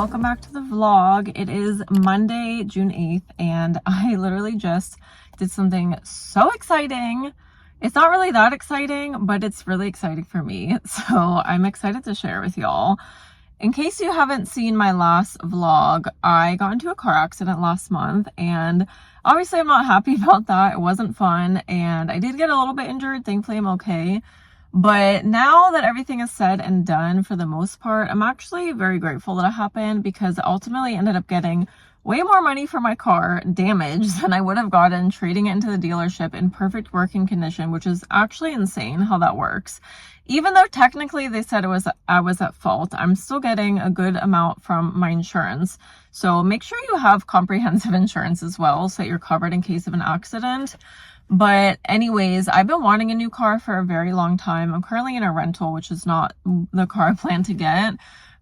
welcome back to the vlog. It is Monday, June 8th, and I literally just did something so exciting. It's not really that exciting, but it's really exciting for me. So I'm excited to share with y'all. In case you haven't seen my last vlog, I got into a car accident last month, and obviously I'm not happy about that. It wasn't fun, and I did get a little bit injured. Thankfully, I'm okay. But now that everything is said and done for the most part, I'm actually very grateful that it happened, because I ultimately ended up getting way more money for my car damage than I would have gotten trading it into the dealership in perfect working condition, which is actually insane how that works. Even though technically they said I was at fault, I'm still getting a good amount from my insurance. So make sure you have comprehensive insurance as well, so that you're covered in case of an accident. But anyways, I've been wanting a new car for a very long time. I'm currently in a rental, which is not the car I plan to get.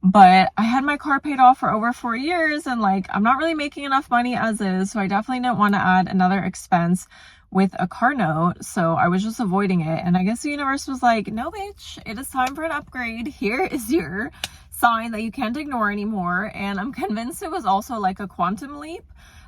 But I had my car paid off for over 4 years, and I'm not really making enough money as is. So I definitely didn't want to add another expense with a car note. So I was just avoiding it. And I guess the universe was like, no, bitch, it is time for an upgrade. Here is your sign that you can't ignore anymore. And I'm convinced it was also like a quantum leap.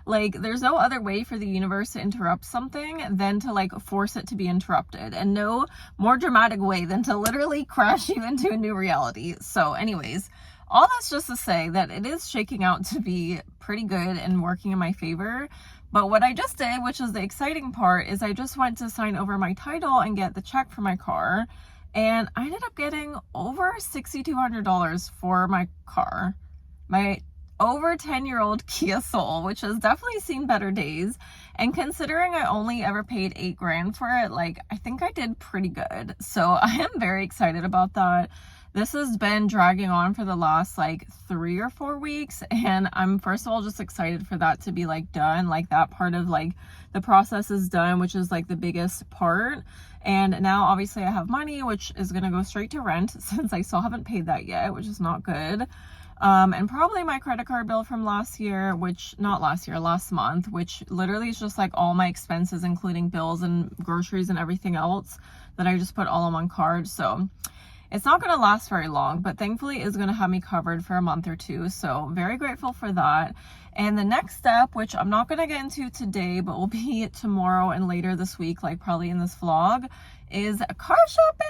There's no other way for the universe to interrupt something than to force it to be interrupted, and no more dramatic way than to literally crash you into a new reality. So anyways, all that's just to say that it is shaking out to be pretty good and working in my favor. But what I just did, which is the exciting part, is I just went to sign over my title and get the check for my car. And I ended up getting over $6,200 for my car. My over 10-year-old Kia Soul, which has definitely seen better days. And considering I only ever paid $8,000 for it, I think I did pretty good. So I am very excited about that. This has been dragging on for the last 3 or 4 weeks, and I'm first of all just excited for that to be done. That part of the process is done, which is the biggest part. And now obviously I have money, which is gonna go straight to rent, since I still haven't paid that yet, which is not good. And probably my credit card bill from last month, which literally is just all my expenses, including bills and groceries and everything else, that I just put all on one card. So it's not going to last very long, but thankfully is going to have me covered for a month or two. So very grateful for that. And the next step, which I'm not going to get into today, but will be tomorrow and later this week, probably in this vlog, is car shopping.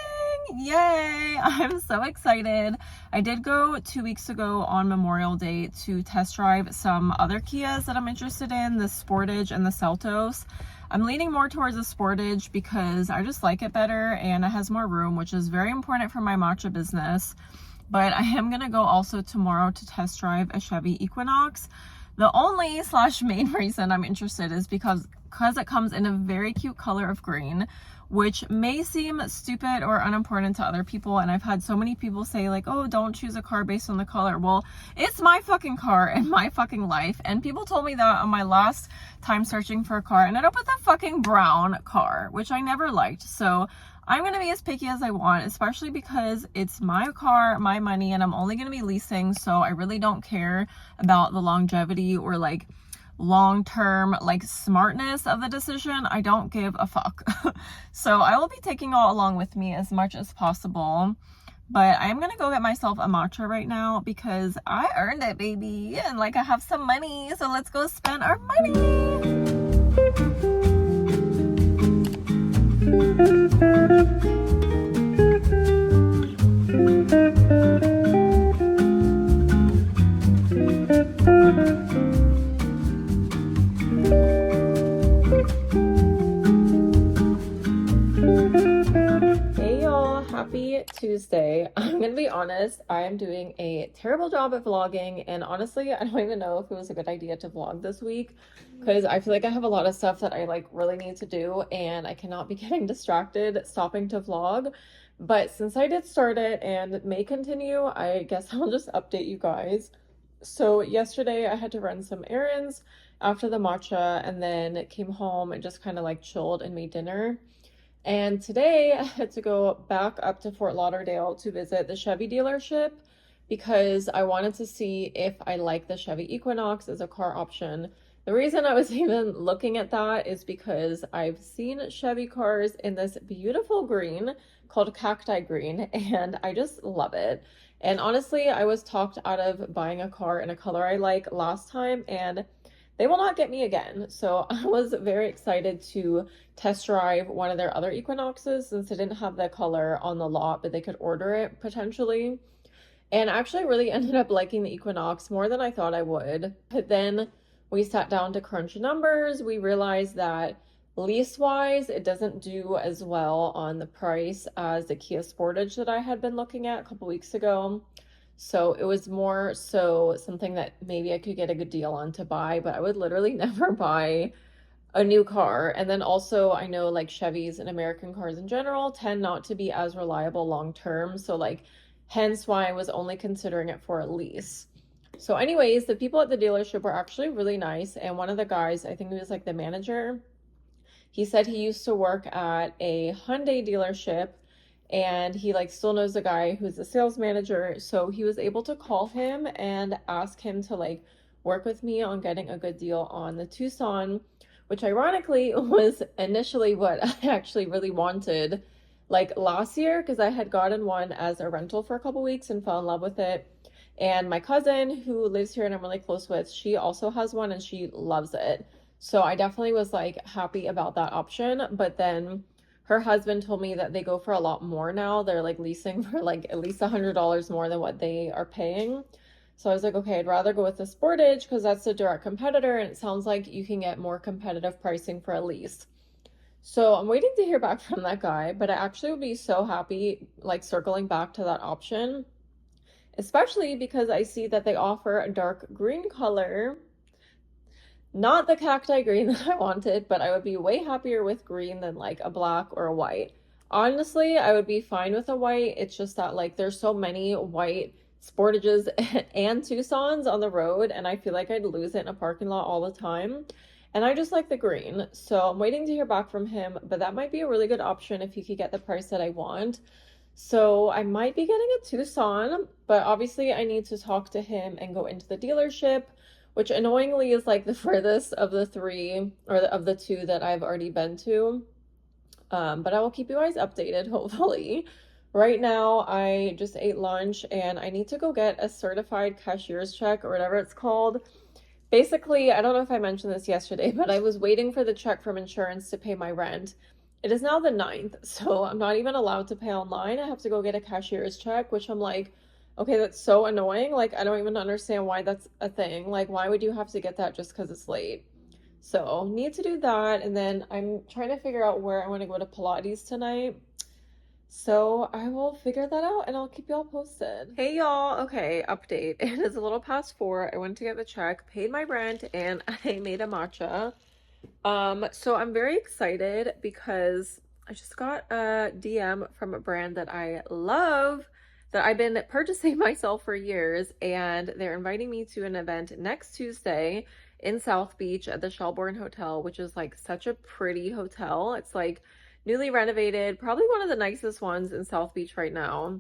Yay! I'm so excited. I did go 2 weeks ago on Memorial Day to test drive some other Kias that I'm interested in, the Sportage and the Seltos. I'm leaning more towards the Sportage because I just like it better, and it has more room, which is very important for my matcha business. But I am going to go also tomorrow to test drive a Chevy Equinox. The only / main reason I'm interested is because it comes in a very cute color of green, which may seem stupid or unimportant to other people. And I've had so many people say oh, don't choose a car based on the color. Well, it's my fucking car and my fucking life. And people told me that on my last time searching for a car, and I ended up with a fucking brown car, which I never liked. So I'm going to be as picky as I want, especially because it's my car, my money, and I'm only going to be leasing. So I really don't care about the longevity or long-term smartness of the decision. I don't give a fuck. So I will be taking all along with me as much as possible. But I am gonna go get myself a matcha right now because I earned it, baby, and I have some money. So let's go spend our money. Happy Tuesday. I'm gonna be honest, I am doing a terrible job at vlogging, and honestly I don't even know if it was a good idea to vlog this week, because I feel like I have a lot of stuff that I really need to do, and I cannot be getting distracted stopping to vlog. But since I did start it and may continue, I guess I'll just update you guys. So yesterday I had to run some errands after the matcha, and then came home and just kind of chilled and made dinner. And today I had to go back up to Fort Lauderdale to visit the Chevy dealership, because I wanted to see if I like the Chevy Equinox as a car option. The reason I was even looking at that is because I've seen Chevy cars in this beautiful green called Cacti Green, and I just love it. And honestly, I was talked out of buying a car in a color I like last time, and they will not get me again. So I was very excited to test drive one of their other Equinoxes since they didn't have the color on the lot, but they could order it potentially. And I actually really ended up liking the Equinox more than I thought I would. But then we sat down to crunch numbers. We realized that lease-wise, it doesn't do as well on the price as the Kia Sportage that I had been looking at a couple weeks ago. So it was more so something that maybe I could get a good deal on to buy, but I would literally never buy a new car. And then also I know like Chevys and American cars in general tend not to be as reliable long term. So like hence why I was only considering it for a lease. So anyways, the people at the dealership were actually really nice. And one of the guys, I think he was like the manager, he said he used to work at a Hyundai dealership and he like still knows the guy who's the sales manager. So he was able to call him and ask him to like work with me on getting a good deal on the Tucson, which ironically was initially what I actually really wanted like last year, because I had gotten one as a rental for a couple weeks and fell in love with it. And my cousin who lives here and I'm really close with, she also has one and she loves it. So I definitely was like happy about that option. But then her husband told me that they go for a lot more now. They're like leasing for like at least $100 more than what they are paying. So I was like, okay, I'd rather go with the Sportage because that's a direct competitor and it sounds like you can get more competitive pricing for a lease. So I'm waiting to hear back from that guy, but I actually would be so happy like circling back to that option, especially because I see that they offer a dark green color. Not the cacti green that I wanted, but I would be way happier with green than like a black or a white. Honestly, I would be fine with a white. It's just that like there's so many white Sportages and Tucsons on the road, and I feel like I'd lose it in a parking lot all the time. And I just like the green. So I'm waiting to hear back from him, but that might be a really good option if he could get the price that I want. So I might be getting a Tucson, but obviously I need to talk to him and go into the dealership, which annoyingly is like the furthest of the three or of the two that I've already been to. But I will keep you guys updated, hopefully. Right now, I just ate lunch and I need to go get a certified cashier's check or whatever it's called. Basically, I don't know if I mentioned this yesterday, but I was waiting for the check from insurance to pay my rent. It is now the 9th, so I'm not even allowed to pay online. I have to go get a cashier's check, which I'm like, okay, that's so annoying. Like, I don't even understand why that's a thing. Like, why would you have to get that just because it's late? So, need to do that. And then I'm trying to figure out where I want to go to Pilates tonight. So I will figure that out and I'll keep y'all posted. Hey y'all, okay, update. It is a little past 4. I went to get the check, paid my rent, and I made a matcha. So I'm very excited because I just got a DM from a brand that I love, that I've been purchasing myself for years, and they're inviting me to an event next Tuesday in South Beach at the Shelbourne Hotel, which is like such a pretty hotel. It's like newly renovated, probably one of the nicest ones in South Beach right now.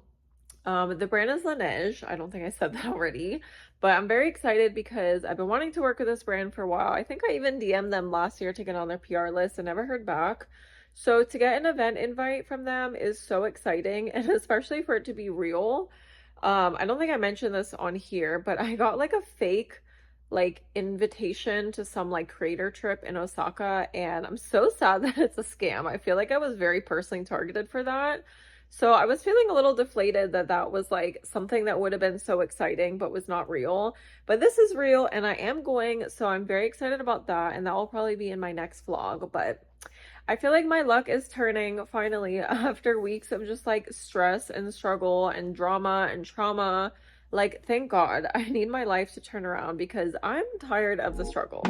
The brand is Laneige. I don't think I said that already, but I'm very excited because I've been wanting to work with this brand for a while. I think I even DM'd them last year to get on their PR list and never heard back. So to get an event invite from them is so exciting, and especially for it to be real. I don't think I mentioned this on here, but I got like a fake like invitation to some like creator trip in Osaka, and I'm so sad that it's a scam. I feel like I was very personally targeted for that. So I was feeling a little deflated that that was like something that would have been so exciting but was not real. But this is real and I am going, so I'm very excited about that, and that will probably be in my next vlog. But I feel like my luck is turning finally after weeks of just like stress and struggle and drama and trauma. Like, thank God, I need my life to turn around because I'm tired of the struggle.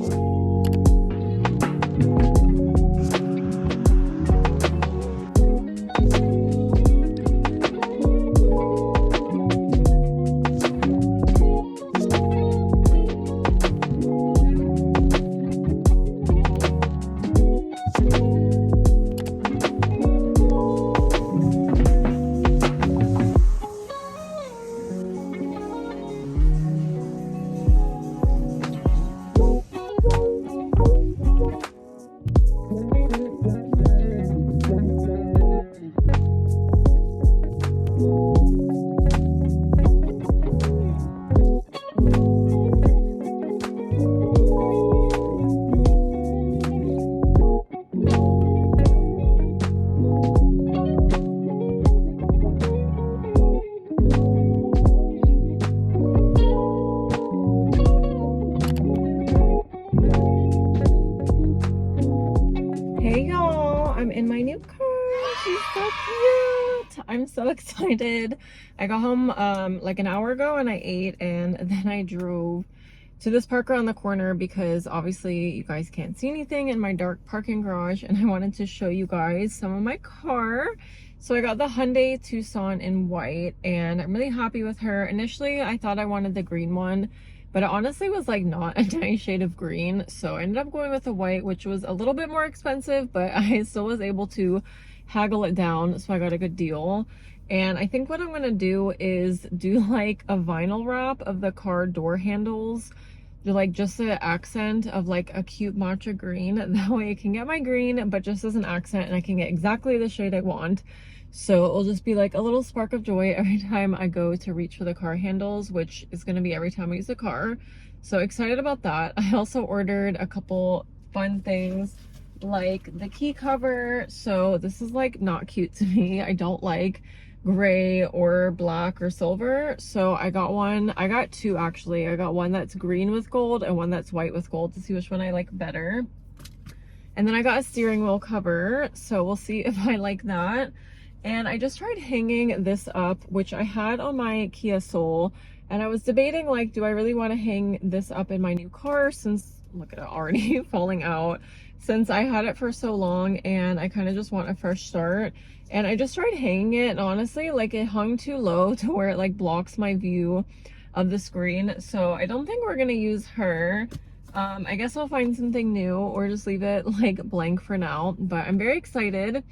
my new car. She's so cute. I'm so excited. I got home like an hour ago and I ate, and then I drove to this park around the corner because obviously you guys can't see anything in my dark parking garage, and I wanted to show you guys some of my car. So I got the Hyundai Tucson in white, and I'm really happy with her. Initially, I thought I wanted the green one, but it honestly was like not a nice shade of green. So I ended up going with the white, which was a little bit more expensive, but I still was able to haggle it down. So I got a good deal. And I think what I'm gonna do is do like a vinyl wrap of the car door handles, like just an accent of like a cute matcha green. That way I can get my green, but just as an accent, and I can get exactly the shade I want. So it'll just be like a little spark of joy every time I go to reach for the car handles, which is gonna be every time I use the car. So excited about that. I also ordered a couple fun things like the key cover. So this is like not cute to me. I don't like gray or black or silver, so I got one. I got two actually. I got one that's green with gold and one that's white with gold to see which one I like better. And then I got a steering wheel cover, so we'll see if I like that. And I just tried hanging this up, which I had on my Kia Soul, and I was debating like, do I really want to hang this up in my new car, since look at it already falling out, since I had it for so long and I kind of just want a fresh start. And I just tried hanging it, and honestly, like it hung too low to where it like blocks my view of the screen. So I don't think we're gonna use her. I guess I'll find something new or just leave it like blank for now, but I'm very excited.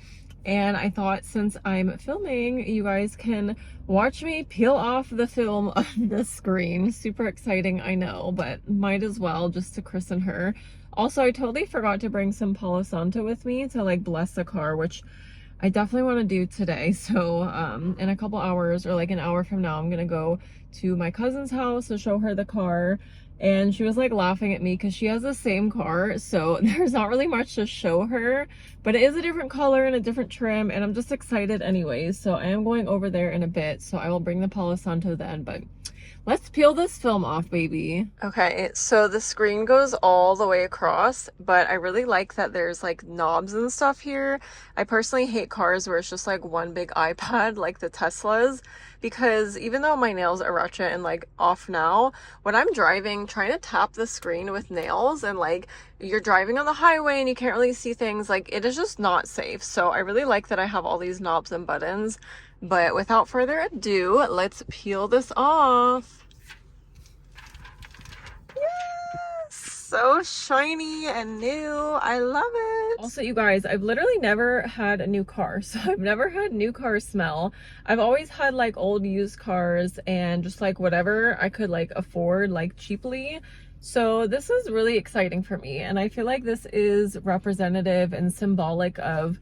And I thought, since I'm filming, you guys can watch me peel off the film of the screen. Super exciting, I know, but might as well just to christen her. Also, I totally forgot to bring some Palo Santo with me to like bless the car, which I definitely want to do today. So in a couple hours, or like an hour from now, I'm gonna go to my cousin's house to show her the car. And she was like laughing at me because she has the same car, so there's not really much to show her, but it is a different color and a different trim, and I'm just excited anyways. So I am going over there in a bit, so I will bring the Palo Santo then. But let's peel this film off, baby. Okay, so the screen goes all the way across, but I really like that there's like knobs and stuff here. I personally hate cars where it's just like one big iPad like the Teslas, because even though my nails are ratchet and like off now, when I'm driving, trying to tap the screen with nails, and like you're driving on the highway and you can't really see things, like it is just not safe. So I really like that I have all these knobs and buttons. But without further ado, let's peel this off. Yes, so shiny and new. I love it. Also, you guys, I've literally never had a new car. So I've never had new car smell. I've always had like old used cars and just like whatever I could like afford like cheaply. So this is really exciting for me. And I feel like this is representative and symbolic of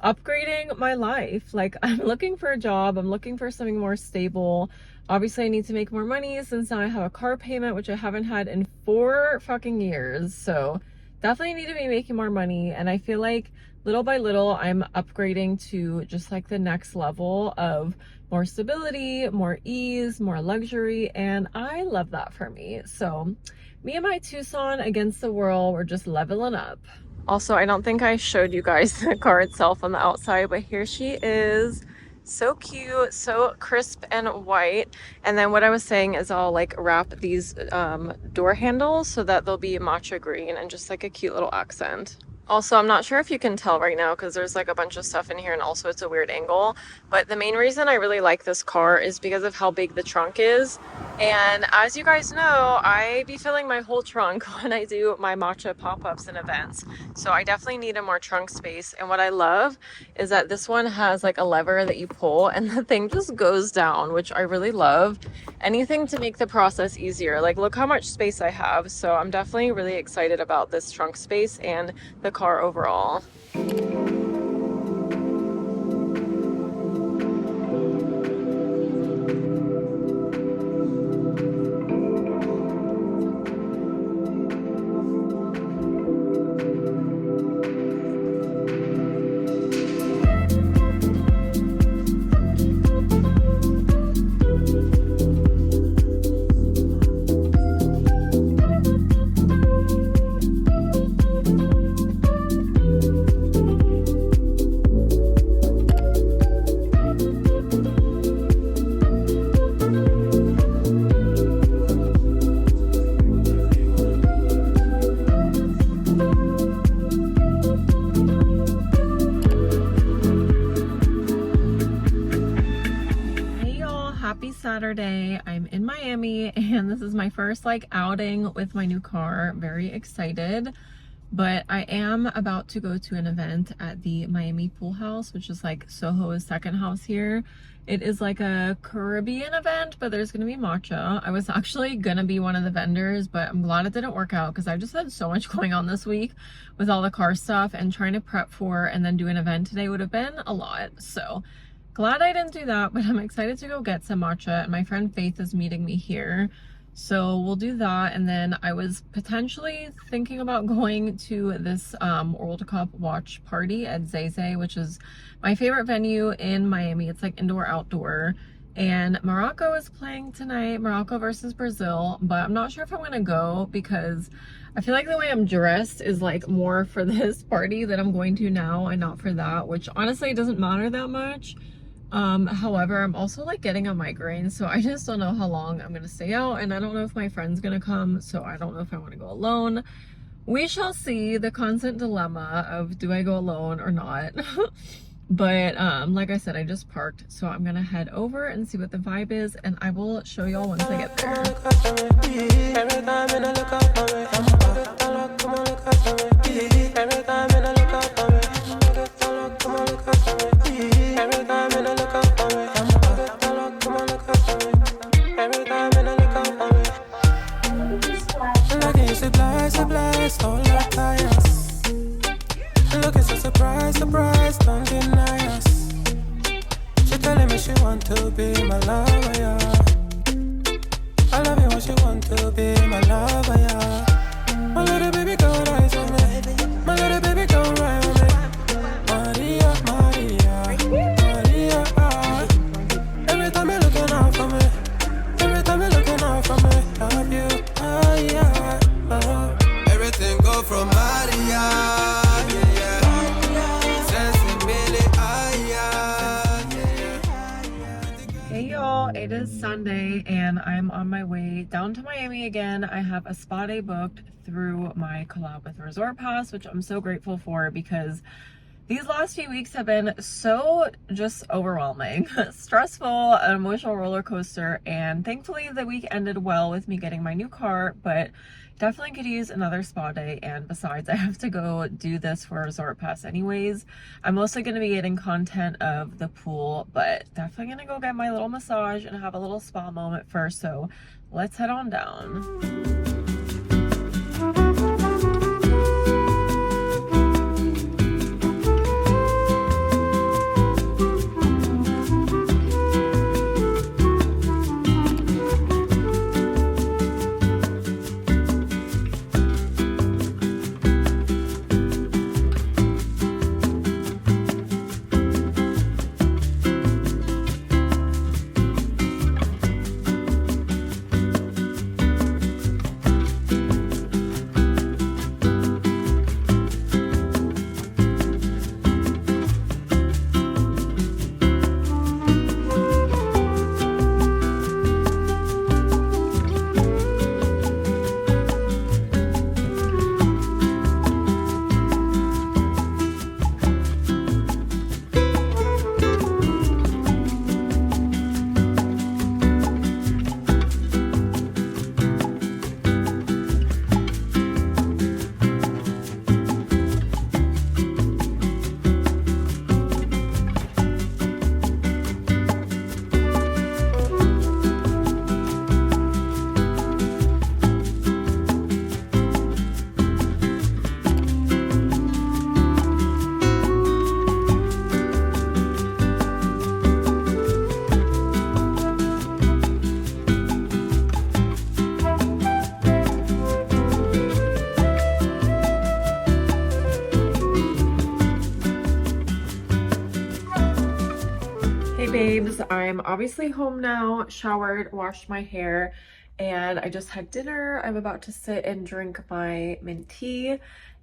upgrading my life. Like, I'm looking for a job, I'm looking for something more stable. Obviously I need to make more money since now I have a car payment, which I haven't had in 4 fucking years. So definitely need to be making more money, and I feel like little by little I'm upgrading to just like the next level of more stability, more ease, more luxury, and I love that for me. So me and my Tucson against the world, we're just leveling up. Also, I don't think I showed you guys the car itself on the outside, but here she is. So cute, so crisp and white. And then what I was saying is I'll like wrap these door handles so that they'll be matcha green and just like a cute little accent. Also, I'm not sure if you can tell right now because there's like a bunch of stuff in here, and also it's a weird angle, but the main reason I really like this car is because of how big the trunk is. And as you guys know, I be filling my whole trunk when I do my matcha pop-ups and events. So I definitely need a more trunk space. And what I love is that this one has like a lever that you pull and the thing just goes down, which I really love. Anything to make the process easier. Like, look how much space I have. So I'm definitely really excited about this trunk space and the car overall. Saturday. I'm in Miami and this is my first like outing with my new car. Very excited. But I am about to go to an event at the Miami Pool House, which is like Soho's second house here. It is like a Caribbean event, but there's gonna be matcha. I was actually gonna be one of the vendors, but I'm glad it didn't work out because I just had so much going on this week with all the car stuff, and trying to prep for and then do an event today would have been a lot. So glad I didn't do that, but I'm excited to go get some matcha, and my friend Faith is meeting me here. So we'll do that, and then I was potentially thinking about going to this World Cup watch party at Zay Zay, which is my favorite venue in Miami. It's like indoor outdoor, and Morocco is playing tonight, Morocco versus Brazil, but I'm not sure if I'm gonna go because I feel like the way I'm dressed is like more for this party that I'm going to now and not for that, which honestly doesn't matter that much. However, I'm also like getting a migraine, so I just don't know how long I'm gonna stay out, and I don't know if my friend's gonna come, so I don't know if I want to go alone. We shall see. The constant dilemma of do I go alone or not. But like I said, I just parked, so I'm gonna head over and see what the vibe is, and I will show y'all once I get there. Surprise, don't deny us. She telling me she want to be my lover, yeah. I love it when she want to be my lover, yeah. My little baby go rise on me. My little baby go ride on me. Maria, Maria, Maria. Every time you're looking out for me. Every time you're looking out for me. Love you, yeah. Everything go from Maria. It is Sunday and I'm on my way down to Miami again. I have a spa day booked through my collab with Resort Pass, which I'm so grateful for because these last few weeks have been so just overwhelming, stressful, an emotional roller coaster, and thankfully the week ended well with me getting my new car, but definitely could use another spa day. And besides, I have to go do this for Resort Pass anyways. I'm mostly going to be getting content of the pool, but definitely going to go get my little massage and have a little spa moment first. So let's head on down. Babes, I'm obviously home now, showered, washed my hair, and I just had dinner. I'm about to sit and drink my mint tea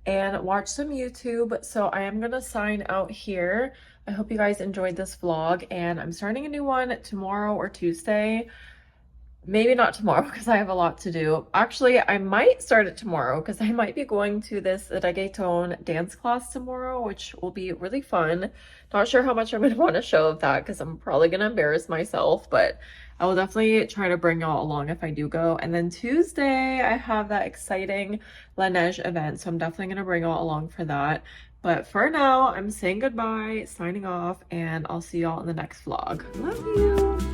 and watch some YouTube. So I am gonna sign out here. I hope you guys enjoyed this vlog, and I'm starting a new one tomorrow or Tuesday. maybe not tomorrow because I have a lot to do. Actually, I might start it tomorrow because I might be going to this reggaeton dance class tomorrow, which will be really fun. Not sure how much I'm going to want to show of that because I'm probably going to embarrass myself, but I will definitely try to bring y'all along if I do go. And then Tuesday, I have that exciting La Neige event, so I'm definitely going to bring y'all along for that. But for now, I'm saying goodbye, signing off, and I'll see y'all in the next vlog. Love you!